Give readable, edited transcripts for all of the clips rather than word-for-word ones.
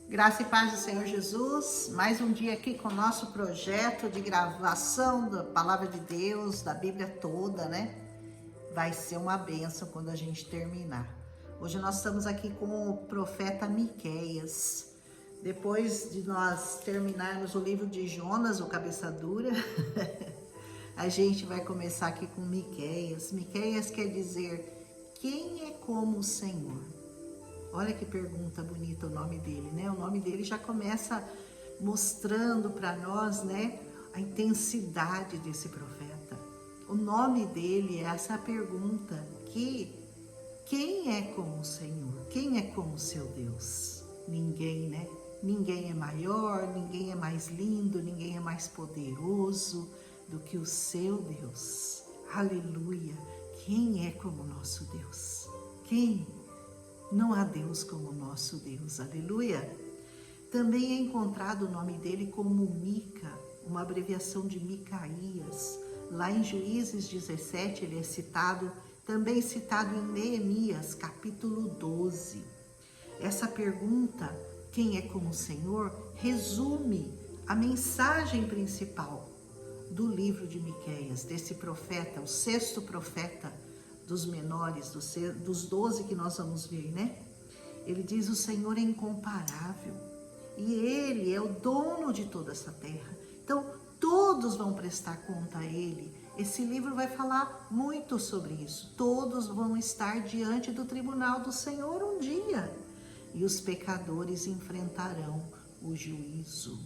Graça e paz do Senhor Jesus, mais um dia aqui com o nosso projeto de gravação da Palavra de Deus, da Bíblia toda, né? Vai ser uma bênção quando a gente terminar. Hoje nós estamos aqui com o profeta Miqueias. Depois de nós terminarmos o livro de Jonas, o cabeça dura, a gente vai começar aqui com Miqueias. Miqueias quer dizer, quem é como o Senhor? Olha que pergunta bonita o nome dele, né? O nome dele já começa mostrando para nós, né, a intensidade desse profeta. O nome dele é essa pergunta, que quem é como o Senhor? Quem é como o seu Deus? Ninguém, né? Ninguém é maior, ninguém é mais lindo, ninguém é mais poderoso do que o seu Deus. Aleluia! Quem é como o nosso Deus? Quem? Não há Deus como o nosso Deus, aleluia. Também é encontrado o nome dele como Mica, uma abreviação de Micaías. Lá em Juízes 17 ele é citado, também citado em Neemias, capítulo 12. Essa pergunta, quem é como o Senhor, resume a mensagem principal do livro de Miqueias, desse profeta, o sexto profeta dos menores, dos 12 que nós vamos ver, né? Ele diz, o Senhor é incomparável e Ele é o dono de toda essa terra. Então, todos vão prestar conta a Ele. Esse livro vai falar muito sobre isso. Todos vão estar diante do tribunal do Senhor um dia. E os pecadores enfrentarão o juízo.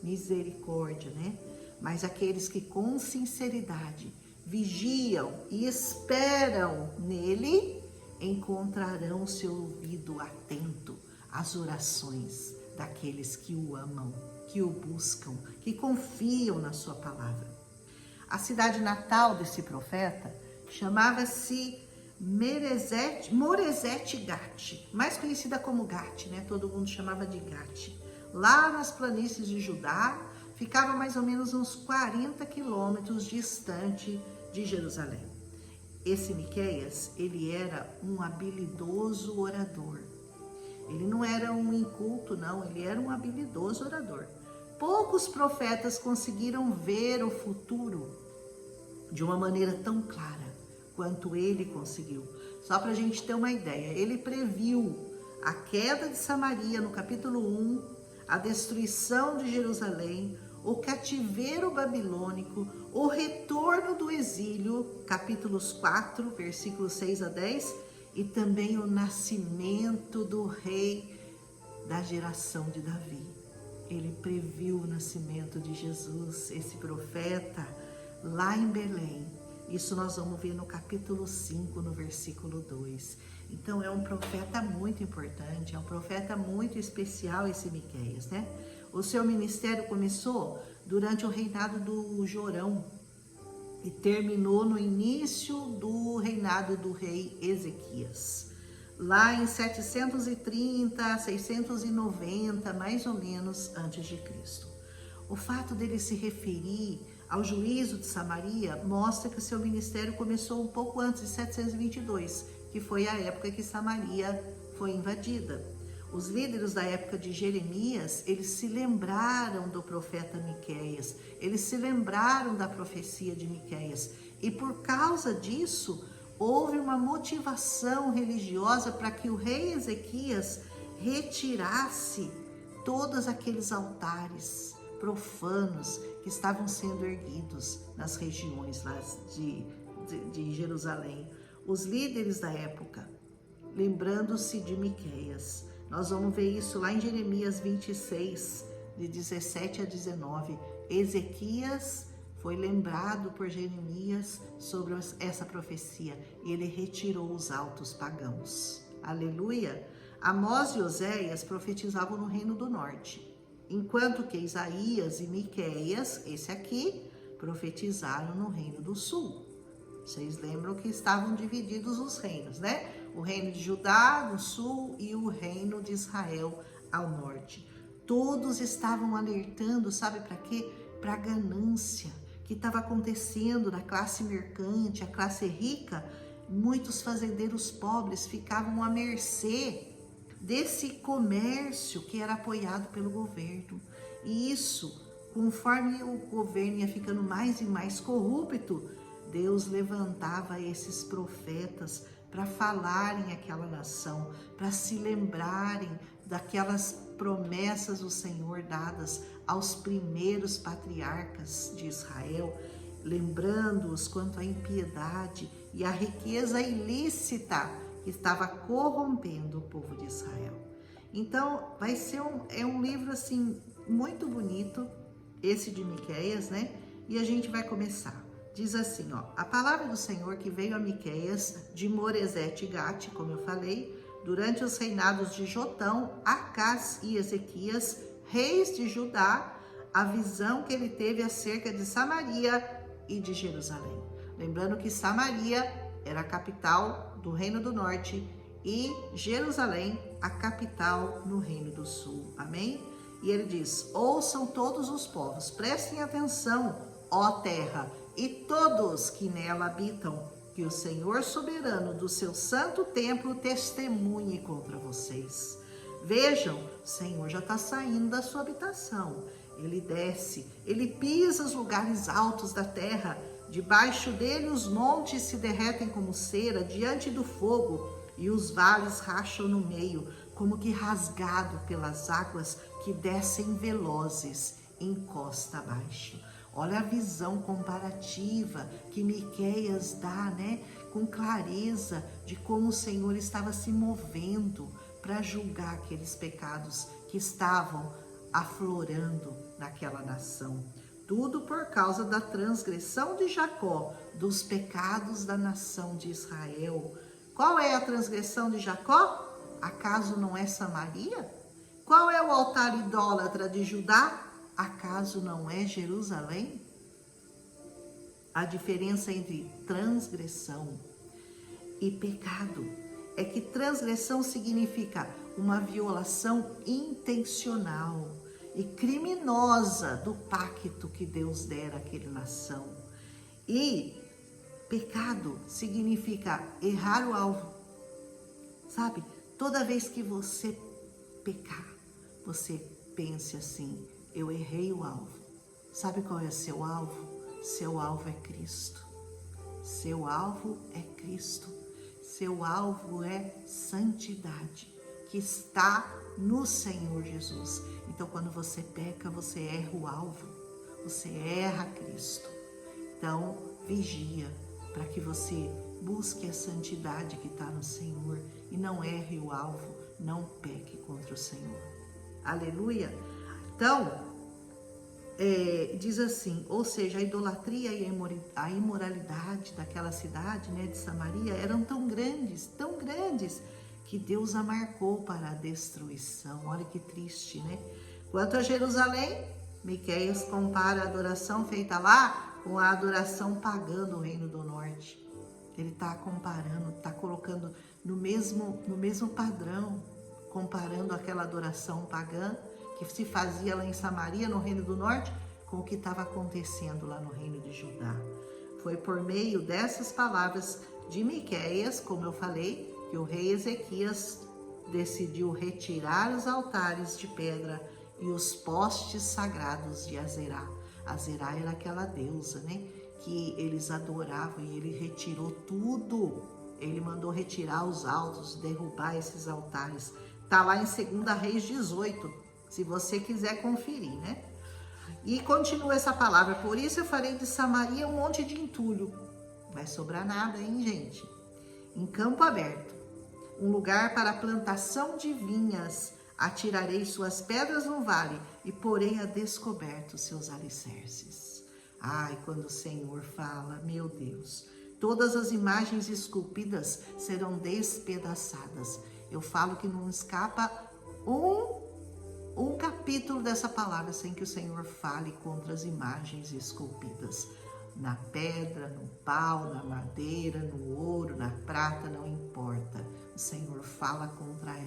Misericórdia, né? Mas aqueles que com sinceridade vigiam e esperam nele, encontrarão seu ouvido atento às orações daqueles que o amam, que o buscam, que confiam na sua palavra. A cidade natal desse profeta chamava-se Moresete Gate, mais conhecida como Gate, né? Todo mundo chamava de Gate. Lá nas planícies de Judá, ficava mais ou menos uns 40 quilômetros distante de Jerusalém. Esse Miqueias, ele era um habilidoso orador. Ele não era um inculto, não, ele era um habilidoso orador. Poucos profetas conseguiram ver o futuro de uma maneira tão clara quanto ele conseguiu. Só para a gente ter uma ideia, ele previu a queda de Samaria no capítulo 1, a destruição de Jerusalém, o cativeiro babilônico, o retorno do exílio, capítulos 4, versículos 6 a 10, e também o nascimento do rei da geração de Davi. Ele previu o nascimento de Jesus, esse profeta, lá em Belém. Isso nós vamos ver no capítulo 5, no versículo 2. Então é um profeta muito importante, é um profeta muito especial esse Miqueias, né? O seu ministério começou durante o reinado do Jorão e terminou no início do reinado do rei Ezequias. Lá em 730, 690, mais ou menos, antes de Cristo. O fato dele se referir ao juízo de Samaria mostra que o seu ministério começou um pouco antes de 722, que foi a época que Samaria foi invadida. Os líderes da época de Jeremias, eles se lembraram do profeta Miqueias, eles se lembraram da profecia de Miqueias, e por causa disso, houve uma motivação religiosa para que o rei Ezequias retirasse todos aqueles altares profanos que estavam sendo erguidos nas regiões lá de Jerusalém. Os líderes da época, lembrando-se de Miqueias. Nós vamos ver isso lá em Jeremias 26, de 17 a 19. Ezequias foi lembrado por Jeremias sobre essa profecia. Ele retirou os altos pagãos. Aleluia! Amós e Oséias profetizavam no reino do norte, enquanto que Isaías e Miqueias, esse aqui, profetizaram no reino do sul. Vocês lembram que estavam divididos os reinos, né? O reino de Judá no sul e o reino de Israel ao norte. Todos estavam alertando, sabe para quê? Para a ganância que estava acontecendo na classe mercante, a classe rica. Muitos fazendeiros pobres ficavam à mercê desse comércio que era apoiado pelo governo. E isso, conforme o governo ia ficando mais e mais corrupto, Deus levantava esses profetas para falarem àquela nação, para se lembrarem daquelas promessas do Senhor dadas aos primeiros patriarcas de Israel, lembrando-os quanto à impiedade e à riqueza ilícita que estava corrompendo o povo de Israel. Então, vai ser um livro assim muito bonito, esse de Miqueias, né? E a gente vai começar. Diz assim, ó: a palavra do Senhor que veio a Miqueias de Moresete e Gate, como eu falei, durante os reinados de Jotão, Acás e Ezequias, reis de Judá, a visão que ele teve acerca de Samaria e de Jerusalém. Lembrando que Samaria era a capital do Reino do Norte e Jerusalém a capital no Reino do Sul. Amém? E ele diz: ouçam todos os povos, prestem atenção, ó terra, e todos que nela habitam, que o Senhor soberano do seu santo templo testemunhe contra vocês. Vejam, o Senhor já está saindo da sua habitação. Ele desce, ele pisa os lugares altos da terra. Debaixo dele os montes se derretem como cera diante do fogo, e os vales racham no meio, como que rasgado pelas águas que descem velozes, encosta abaixo. Olha a visão comparativa que Miqueias dá, né? Com clareza de como o Senhor estava se movendo para julgar aqueles pecados que estavam aflorando naquela nação. Tudo por causa da transgressão de Jacó, dos pecados da nação de Israel. Qual é a transgressão de Jacó? Acaso não é Samaria? Qual é o altar idólatra de Judá? Acaso não é Jerusalém? A diferença entre transgressão e pecado é que transgressão significa uma violação intencional e criminosa do pacto que Deus dera àquela nação. E pecado significa errar o alvo. Sabe? Toda vez que você pecar, você pense assim: eu errei o alvo. Sabe qual é seu alvo? Seu alvo é Cristo. Seu alvo é Cristo. Seu alvo é santidade, que está no Senhor Jesus. Então, quando você peca, você erra o alvo. Você erra Cristo. Então, vigia para que você busque a santidade que está no Senhor e não erre o alvo, não peque contra o Senhor. Aleluia! Então, diz assim, ou seja, a idolatria e a imoralidade daquela cidade, né, de Samaria, eram tão grandes, que Deus a marcou para a destruição. Olha que triste, né? Quanto a Jerusalém, Miqueias compara a adoração feita lá com a adoração pagã do Reino do Norte. Ele está comparando, está colocando no mesmo padrão, comparando aquela adoração pagã que se fazia lá em Samaria, no Reino do Norte, com o que estava acontecendo lá no Reino de Judá. Foi por meio dessas palavras de Miqueias, como eu falei, que o rei Ezequias decidiu retirar os altares de pedra e os postes sagrados de Azerá. Azerá era aquela deusa, né, que eles adoravam, e ele retirou tudo. Ele mandou retirar os altos, derrubar esses altares. Está lá em 2 Reis 18, se você quiser conferir, né? E continua essa palavra: por isso eu farei de Samaria um monte de entulho. Não vai sobrar nada, hein, gente? Em campo aberto, um lugar para a plantação de vinhas. Atirarei suas pedras no vale e porei a descoberto seus alicerces. Ai, quando o Senhor fala, meu Deus, todas as imagens esculpidas serão despedaçadas. Eu falo que não escapa um capítulo dessa palavra sem que o Senhor fale contra as imagens esculpidas. Na pedra, no pau, na madeira, no ouro, na prata, não importa. O Senhor fala contra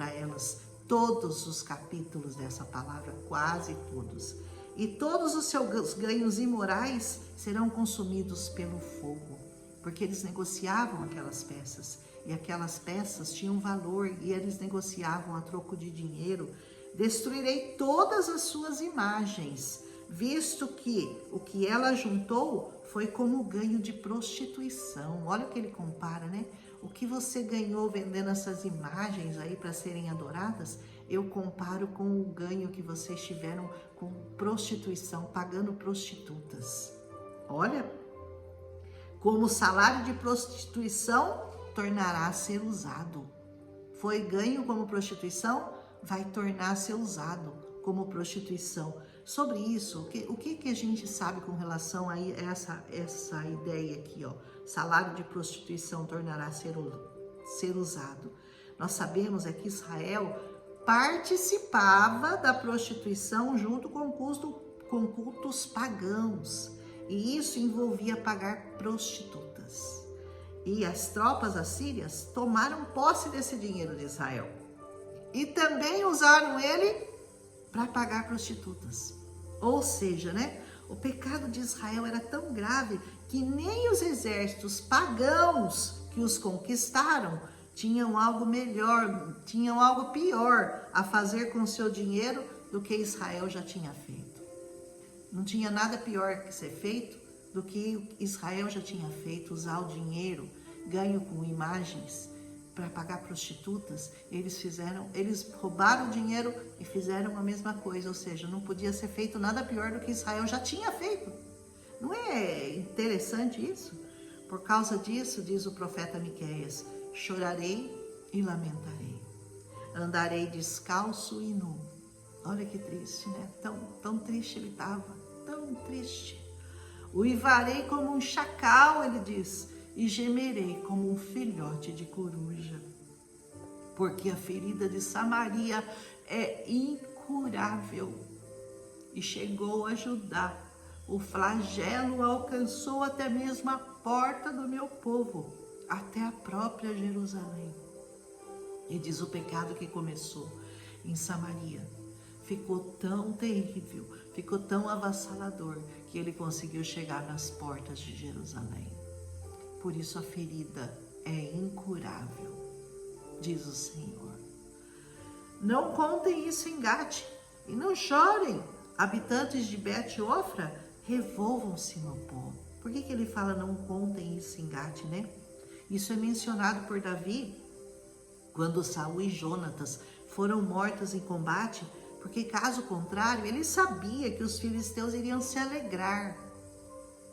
elas, todos os capítulos dessa palavra, quase todos. E todos os seus ganhos imorais serão consumidos pelo fogo, porque eles negociavam aquelas peças e aquelas peças tinham valor e eles negociavam a troco de dinheiro, destruirei todas as suas imagens, visto que o que ela juntou foi como ganho de prostituição. Olha o que ele compara, né? O que você ganhou vendendo essas imagens aí para serem adoradas, eu comparo com o ganho que vocês tiveram com prostituição, pagando prostitutas. Olha, como o salário de prostituição tornará a ser usado. Foi ganho como prostituição, vai tornar a ser usado como prostituição. Sobre isso, o que a gente sabe com relação a essa ideia aqui, ó? Salário de prostituição tornará a ser usado. Nós sabemos é que Israel participava da prostituição junto com cultos pagãos. E isso envolvia pagar prostitutas. E as tropas assírias tomaram posse desse dinheiro de Israel. E também usaram ele para pagar prostitutas. Ou seja, né? O pecado de Israel era tão grave que nem os exércitos pagãos que os conquistaram tinham algo melhor, tinham algo pior a fazer com o seu dinheiro do que Israel já tinha feito. Não tinha nada pior que ser feito do que Israel já tinha feito, usar o dinheiro ganho com imagens para pagar prostitutas. Eles roubaram o dinheiro e fizeram a mesma coisa, ou seja, não podia ser feito nada pior do que Israel já tinha feito. Não é interessante isso? Por causa disso, diz o profeta Miqueias, chorarei e lamentarei, andarei descalço e nu. Olha que triste, né? Tão triste ele estava, tão triste. Uivarei como um chacal, ele diz, e gemerei como um filhote de coruja, porque a ferida de Samaria é incurável e chegou a Judá. O flagelo alcançou até mesmo a porta do meu povo, até a própria Jerusalém. E diz o pecado que começou em Samaria ficou tão terrível, ficou tão avassalador, que ele conseguiu chegar nas portas de Jerusalém. Por isso a ferida é incurável, diz o Senhor. Não contem isso em Gate e não chorem, habitantes de Bet-Ofra, revolvam-se no pó. Por que ele fala não contem isso em Gate, né? Isso é mencionado por Davi quando Saul e Jonatas foram mortos em combate, porque caso contrário, ele sabia que os filisteus iriam se alegrar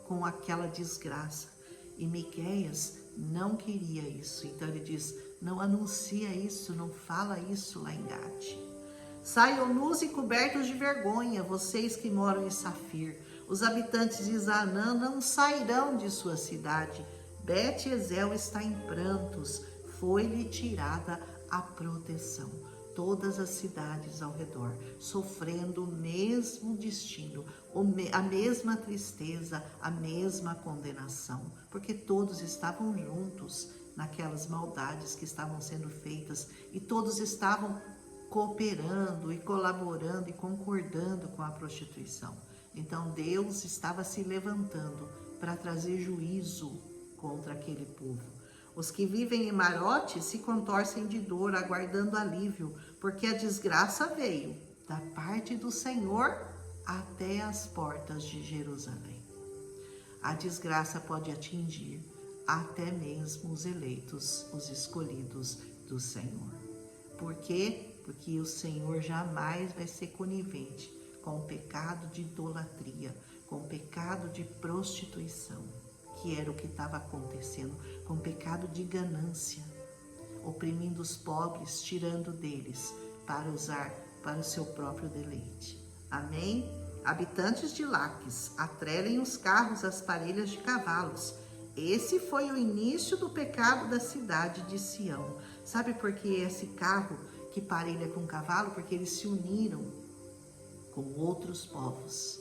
com aquela desgraça. E Miqueias não queria isso, então ele diz, não anuncia isso, não fala isso lá em Gate. Saiam nus e cobertos de vergonha, vocês que moram em Safir. Os habitantes de Zanã não sairão de sua cidade. Bet-Ezel está em prantos, foi-lhe tirada a proteção. Todas as cidades ao redor sofrendo o mesmo destino, a mesma tristeza, a mesma condenação, porque todos estavam juntos naquelas maldades que estavam sendo feitas e todos estavam cooperando e colaborando e concordando com a prostituição. Então Deus estava se levantando para trazer juízo contra aquele povo. Os que vivem em Marote se contorcem de dor, aguardando alívio, porque a desgraça veio da parte do Senhor até as portas de Jerusalém. A desgraça pode atingir até mesmo os eleitos, os escolhidos do Senhor. Por quê? Porque o Senhor jamais vai ser conivente com o pecado de idolatria, com o pecado de prostituição, que era o que estava acontecendo, com o pecado de ganância, oprimindo os pobres, tirando deles para usar para o seu próprio deleite. Amém? Habitantes de Laques, atrelem os carros às parelhas de cavalos. Esse foi o início do pecado da cidade de Sião. Sabe por que esse carro que parelha com cavalo? Porque eles se uniram com outros povos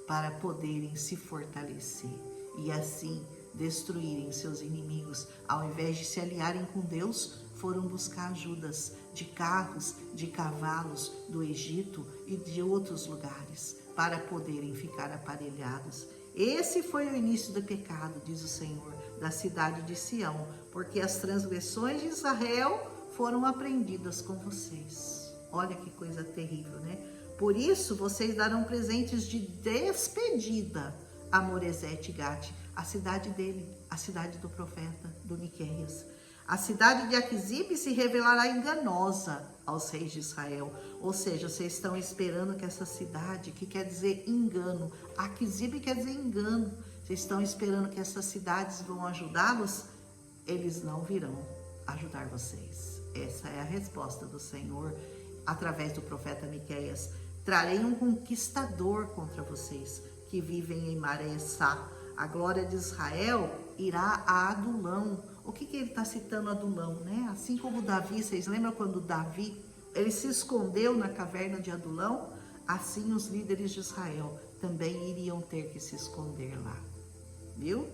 para poderem se fortalecer e assim destruírem seus inimigos. Ao invés de se aliarem com Deus, foram buscar ajudas de carros, de cavalos do Egito e de outros lugares para poderem ficar aparelhados. Esse foi o início do pecado, diz o Senhor. da cidade de Sião, porque as transgressões de Israel foram aprendidas com vocês. Olha que coisa terrível, né? Por isso, vocês darão presentes de despedida a Moresete e Gate, a cidade dele, a cidade do profeta, do Miqueias. A cidade de Aquisibe se revelará enganosa aos reis de Israel. Ou seja, vocês estão esperando que essa cidade, que quer dizer engano, Aquisibe quer dizer engano, vocês estão esperando que essas cidades vão ajudá-los? Eles não virão ajudar vocês. Essa é a resposta do Senhor através do profeta Miqueias. Trarei um conquistador contra vocês que vivem em Maressá. A glória de Israel irá a Adulão. O que ele está citando Adulão, né? Assim como Davi, vocês lembram quando Davi, ele se escondeu na caverna de Adulão? Assim os líderes de Israel também iriam ter que se esconder lá. Viu?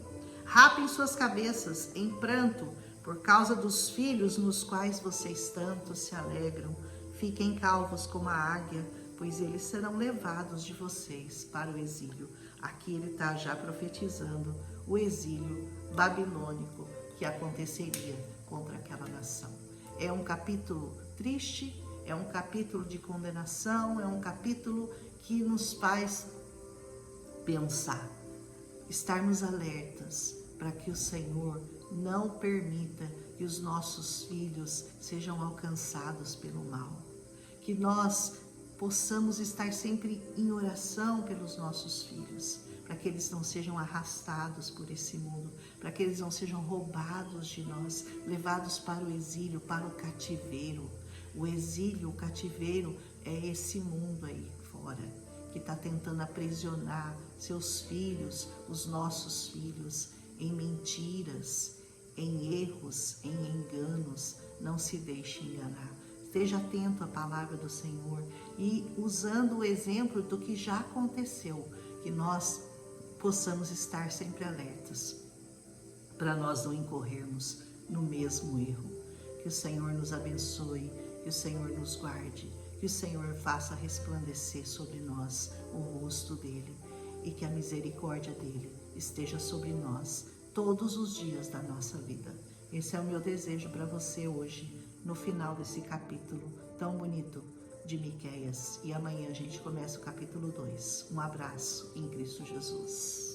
Rapem suas cabeças em pranto por causa dos filhos nos quais vocês tanto se alegram. Fiquem calvos como a águia, pois eles serão levados de vocês para o exílio. Aqui ele está já profetizando o exílio babilônico que aconteceria contra aquela nação. É um capítulo triste, é um capítulo de condenação, é um capítulo que nos faz pensar, estarmos alertas para que o Senhor não permita que os nossos filhos sejam alcançados pelo mal. Que nós possamos estar sempre em oração pelos nossos filhos, para que eles não sejam arrastados por esse mundo, para que eles não sejam roubados de nós, levados para o exílio, para o cativeiro. O exílio, o cativeiro é esse mundo aí fora, que está tentando aprisionar seus filhos, os nossos filhos, em mentiras, em erros, em enganos. Não se deixe enganar. Esteja atento à palavra do Senhor e usando o exemplo do que já aconteceu, que nós possamos estar sempre alertas, para nós não incorrermos no mesmo erro. Que o Senhor nos abençoe, que o Senhor nos guarde, que o Senhor faça resplandecer sobre nós o rosto dele e que a misericórdia dele esteja sobre nós todos os dias da nossa vida. Esse é o meu desejo para você hoje, no final desse capítulo tão bonito de Miqueias. E amanhã a gente começa o capítulo 2. Um abraço em Cristo Jesus.